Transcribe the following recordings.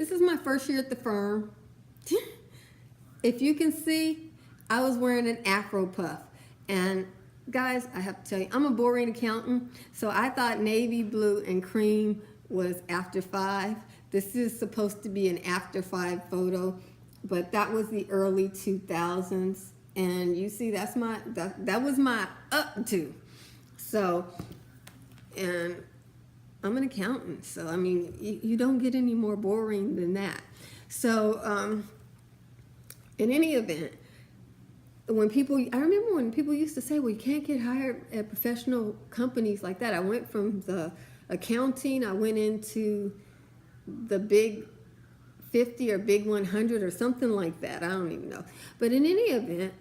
This is my first year at the firm. If you can see, I was wearing an Afro puff. And guys, I have to tell you, I'm a boring accountant, so I thought navy blue and cream was after 5. This is supposed to be an after 5 photo, but that was the early 2000s. And you see, that was my up to. So, and I'm an accountant, so I mean, you don't get any more boring than that. So, in any event, I remember when people used to say, well, you can't get hired at professional companies like that. I went from the accounting, I went into the big 50 or big 100 or something like that. I don't even know. But in any event,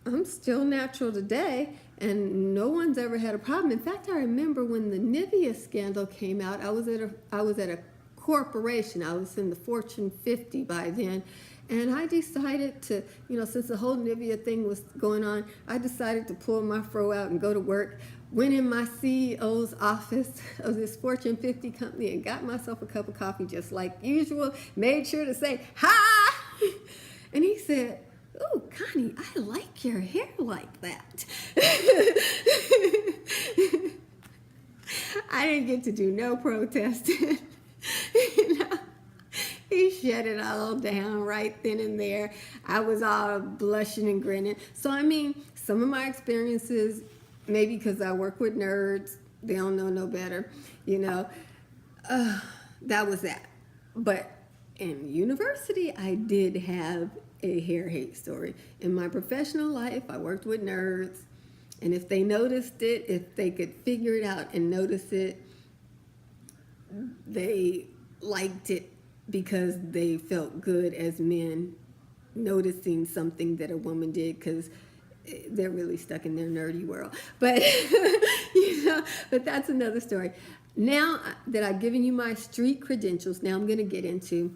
I'm still natural today, and no one's ever had a problem. In fact, I remember when the Nivea scandal came out, I was at a corporation. I was in the Fortune 50 by then, and I decided to, since the whole Nivea thing was going on, I decided to pull my fro out and go to work. Went in my CEO's office of this Fortune 50 company and got myself a cup of coffee just like usual. Made sure to say, hi! And he said, "Oh, Connie, I like your hair like that." I didn't get to do no protesting. He shut it all down right then and there. I was all blushing and grinning. So, I mean, some of my experiences, maybe because I work with nerds, they don't know no better, that was that. But in university, I did have a hair hate story. In my professional life, I worked with nerds, and if they noticed it, if they could figure it out and notice it, they liked it because they felt good as men noticing something that a woman did, because they're really stuck in their nerdy world. But but that's another story. Now that I've given you my street credentials, now I'm going to get into,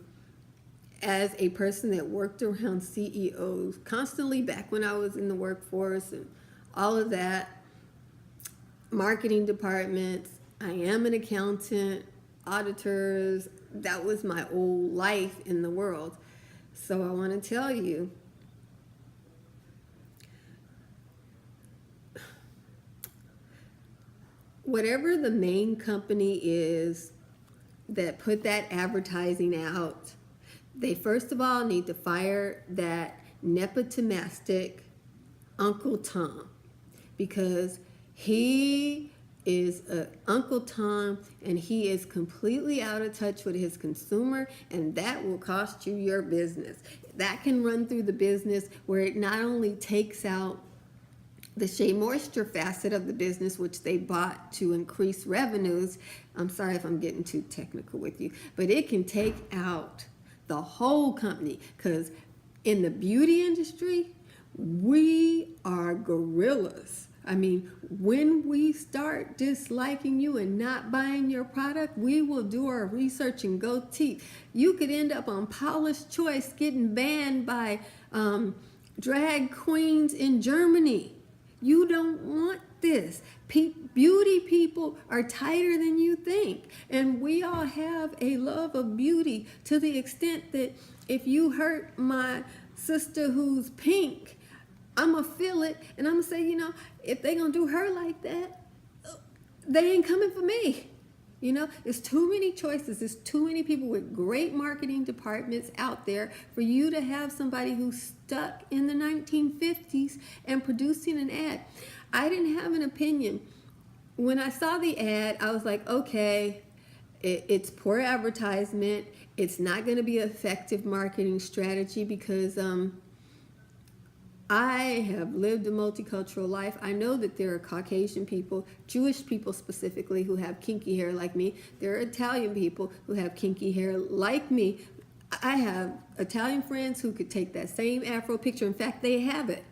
as a person that worked around CEOs constantly back when I was in the workforce and all of that, marketing departments, I am an accountant, auditors, that was my old life in the world. So I want to tell you, whatever the main company is that put that advertising out, they first of all need to fire that nepotistic Uncle Tom, because he is Uncle Tom, and he is completely out of touch with his consumer, and that will cost you your business. That can run through the business where it not only takes out the Shea Moisture facet of the business, which they bought to increase revenues. I'm sorry if I'm getting too technical with you, but it can take out the whole company, because in the beauty industry, we are gorillas. I mean, when we start disliking you and not buying your product, we will do our research and go deep. You could end up on Paula's Choice getting banned by drag queens in Germany. You don't want this. Beauty people are tighter than you think. And we all have a love of beauty, to the extent that if you hurt my sister who's pink, I'm going to feel it. And I'm going to say, if they going to do her like that, they ain't coming for me. It's too many choices. There's too many people with great marketing departments out there for you to have somebody who's stuck in the 1950s and producing an ad. I didn't have an opinion. When I saw the ad, I was like, okay, it's poor advertisement. It's not going to be an effective marketing strategy, because I have lived a multicultural life. I know that there are Caucasian people, Jewish people specifically, who have kinky hair like me. There are Italian people who have kinky hair like me. I have Italian friends who could take that same afro picture. In fact, they have it.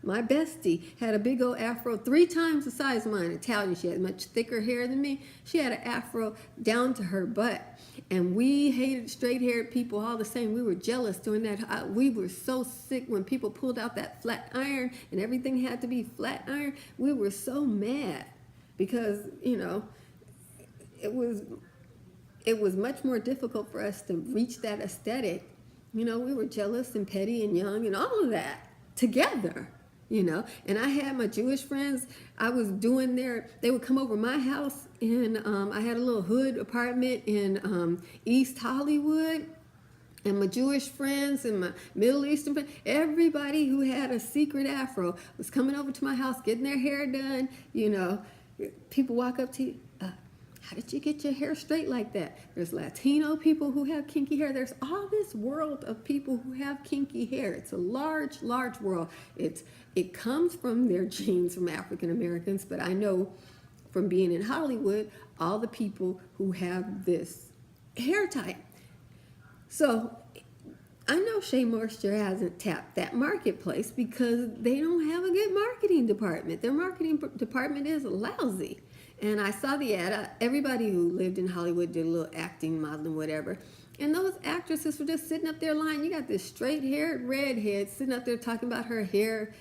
My bestie had a big old afro, 3 times the size of mine. Italian, she had much thicker hair than me. She had an afro down to her butt. And we hated straight-haired people all the same. We were jealous doing that. We were so sick when people pulled out that flat iron and everything had to be flat iron. We were so mad because, it it was much more difficult for us to reach that aesthetic. You know, we were jealous and petty and young and all of that together, you know. And I had my Jewish friends, I was doing they would come over my house, and I had a little hood apartment in East Hollywood. And my Jewish friends and my Middle Eastern friends, everybody who had a secret afro was coming over to my house, getting their hair done. You know, people walk up to you, how did you get your hair straight like that? There's Latino people who have kinky hair. There's all this world of people who have kinky hair. It's a large, large world. It comes from their genes from African Americans, but I know from being in Hollywood, all the people who have this hair type. So I know Shea Moisture hasn't tapped that marketplace because they don't have a good marketing department. Their marketing department is lousy. And I saw the ad. Everybody who lived in Hollywood did a little acting, modeling, whatever. And those actresses were just sitting up there lying. You got this straight-haired redhead sitting up there talking about her hair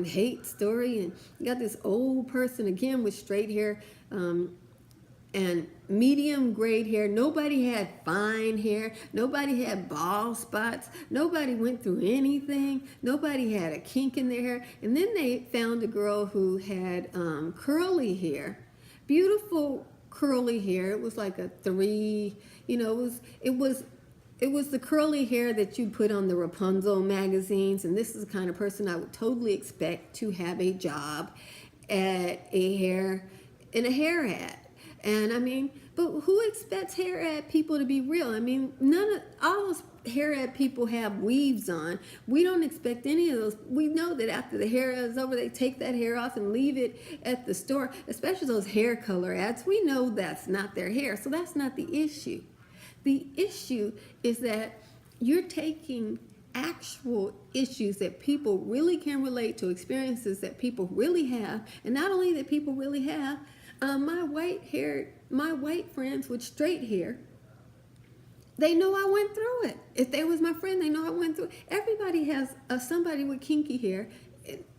hate story. And you got this old person, again, with straight hair and medium grade hair. Nobody had fine hair. Nobody had bald spots. Nobody went through anything. Nobody had a kink in their hair. And then they found a girl who had curly hair. Beautiful curly hair. It was like a 3, you know, it was the curly hair that you put on the Rapunzel magazines, and this is the kind of person I would totally expect to have a job in a hair ad. And I mean, but who expects hair ad people to be real? I mean, all those hair ad people have weaves on. We don't expect any of those. We know that after the hair is over, they take that hair off and leave it at the store, especially those hair color ads. We know that's not their hair, so that's not the issue. The issue is that you're taking actual issues that people really can relate to, experiences that people really have, and not only that people really have, my white friends with straight hair, they know I went through it. If they was my friend, they know I went through it. Everybody has somebody with kinky hair,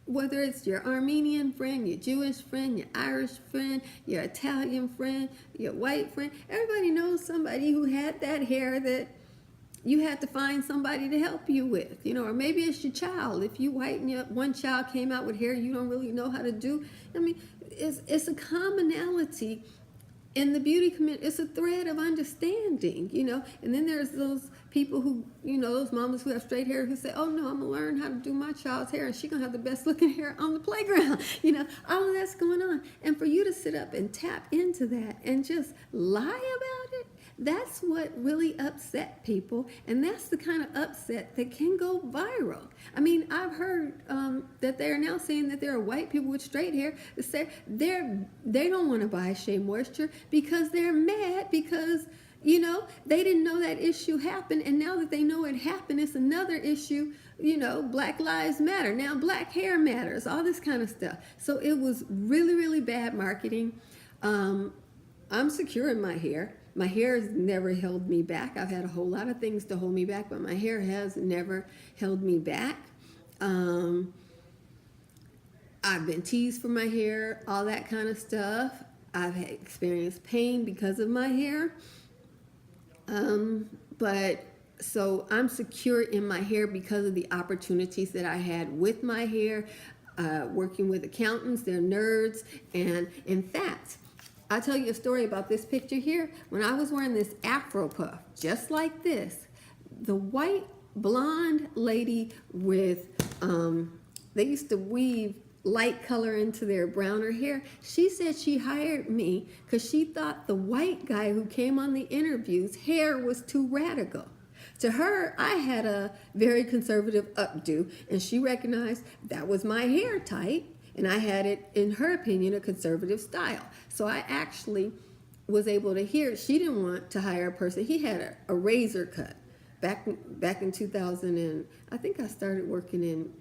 whether it's your Armenian friend, your Jewish friend, your Irish friend, your Italian friend, your white friend. Everybody knows somebody who had that hair that you had to find somebody to help you with, you know, or maybe it's your child. If you white and your one child came out with hair you don't really know how to do. I mean, it's a commonality in the beauty community. It's a thread of understanding, you know. And then there's those people who, you know, those mamas who have straight hair who say, oh no, I'm gonna learn how to do my child's hair and she's gonna have the best looking hair on the playground. You know, all of that's going on. And for you to sit up and tap into that and just lie about it, that's what really upset people, and that's the kind of upset that can go viral. I mean, I've heard that they're now saying that there are white people with straight hair that say they don't want to buy Shea Moisture because they're mad because, you know, they didn't know that issue happened, and now that they know it happened, it's another issue. You know, Black Lives Matter. Now black hair matters, all this kind of stuff. So it was really, really bad marketing. I'm secure in my hair. My hair has never held me back. I've had a whole lot of things to hold me back, but my hair has never held me back. I've been teased for my hair, all that kind of stuff. I've experienced pain because of my hair. But so I'm secure in my hair because of the opportunities that I had with my hair, working with accountants. They're nerds. And in fact, I'll tell you a story about this picture here. When I was wearing this Afro puff, just like this, the white blonde lady with, they used to weave light color into their browner hair. She said she hired me because she thought the white guy who came on the interviews' hair was too radical. To her, I had a very conservative updo, and she recognized that was my hair type. And I had it, in her opinion, a conservative style. So I actually was able to hear, she didn't want to hire a person. He had a razor cut back in 2000, and I think I started working in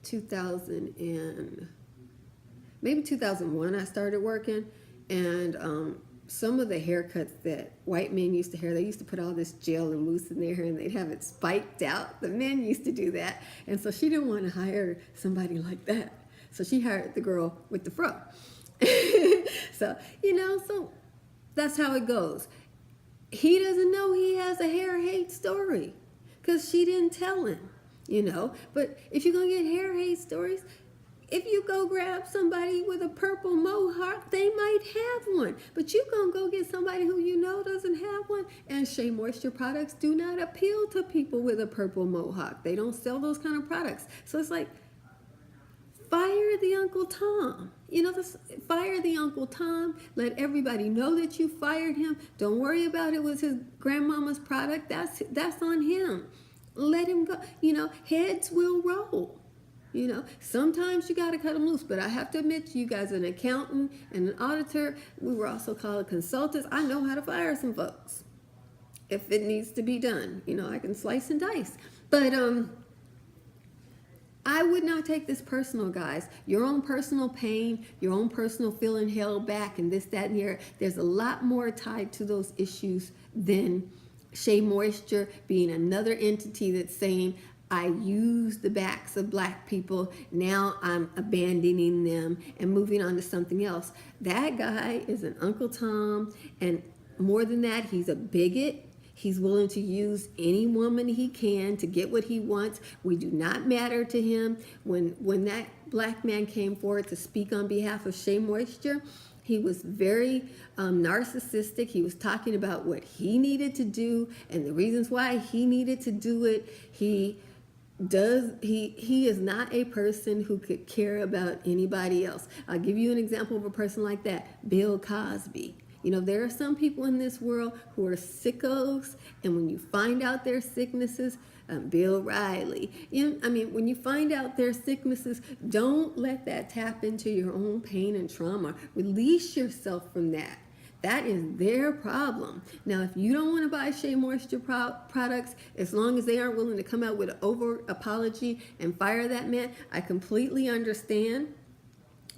2000 and maybe 2001 I started working. And some of the haircuts that white men used to hair, they used to put all this gel and mousse in their hair and they'd have it spiked out. The men used to do that. And so she didn't want to hire somebody like that. So she hired the girl with the fro. So, you know, so that's how it goes. he doesn't know he has a hair hate story because she didn't tell him, But if you're going to get hair hate stories, if you go grab somebody with a purple mohawk, they might have one. But you going to go get somebody who you know doesn't have one. And Shea Moisture products do not appeal to people with a purple mohawk. They don't sell those kind of products. So it's like, fire the Uncle Tom. Fire the Uncle Tom. Let everybody know that you fired him. Don't worry about it was his grandmama's product. That's on him. Let him go. Heads will roll. Sometimes you got to cut them loose. But I have to admit to you guys, an accountant and an auditor, we were also called consultants. I know how to fire some folks if it needs to be done. I can slice and dice. But I would not take this personal, guys. Your own personal pain, your own personal feeling held back, and this, that, and here. There's a lot more tied to those issues than Shea Moisture being another entity that's saying, I use the backs of black people, now I'm abandoning them and moving on to something else. That guy is an Uncle Tom, and more than that, he's a bigot. He's willing to use any woman he can to get what he wants. We do not matter to him. When that black man came forward to speak on behalf of Shea Moisture, he was very narcissistic. He was talking about what he needed to do and the reasons why he needed to do it. He is not a person who could care about anybody else. I'll give you an example of a person like that, Bill Cosby. There are some people in this world who are sickos, and when you find out their sicknesses, Bill Riley, when you find out their sicknesses, don't let that tap into your own pain and trauma. Release yourself from that. That is their problem. Now, if you don't want to buy Shea Moisture products, as long as they aren't willing to come out with an over apology and fire that man, I completely understand.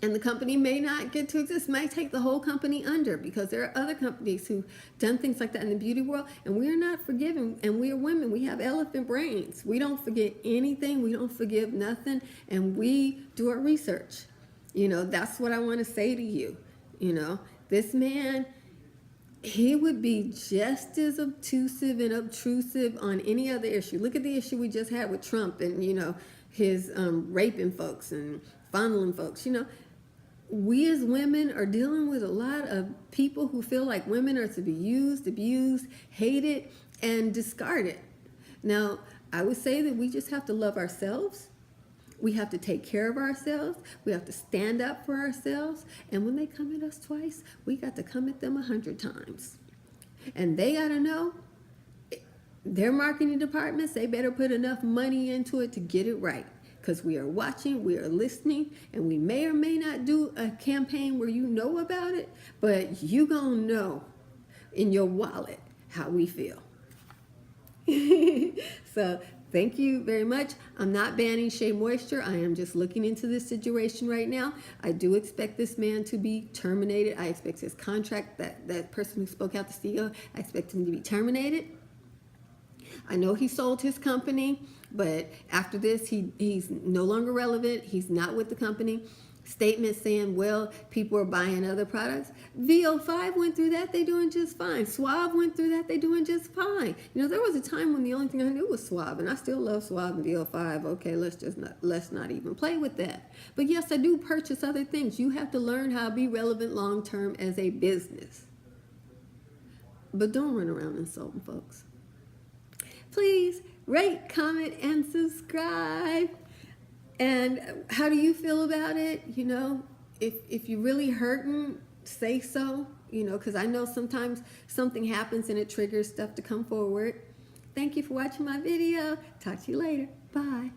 And the company may not get to exist, might take the whole company under, because there are other companies who've done things like that in the beauty world, and we are not forgiving, and we are women. We have elephant brains. We don't forget anything. We don't forgive nothing, and we do our research. That's what I want to say to you. This man, he would be just as obtrusive and obtrusive on any other issue. Look at the issue we just had with Trump and, his raping folks and fondling folks. We as women are dealing with a lot of people who feel like women are to be used, abused, hated, and discarded. Now, I would say that we just have to love ourselves. We have to take care of ourselves. We have to stand up for ourselves. And when they come at us twice, we got to come at them 100 times. And they got to know, their marketing departments, they better put enough money into it to get it right. Because we are watching, we are listening, and we may or may not do a campaign where you know about it, but you gonna know in your wallet how we feel. So thank you very much. I'm not banning Shea Moisture. I am just looking into this situation right now. I do expect this man to be terminated. I expect his contract, that person who spoke out, the CEO, I expect him to be terminated. I know he sold his company, but after this, he's no longer relevant. He's not with the company. Statements saying, well, people are buying other products. VO5 went through that. They're doing just fine. Suave went through that. They're doing just fine. There was a time when the only thing I knew was Suave, and I still love Suave and VO5. Okay, let's not even play with that. But yes, I do purchase other things. You have to learn how to be relevant long-term as a business. But don't run around insulting folks. Please rate, comment, and subscribe. And how do you feel about it? If you're really hurting, say so, because I know sometimes something happens and it triggers stuff to come forward. Thank you for watching my video. Talk to you later. Bye.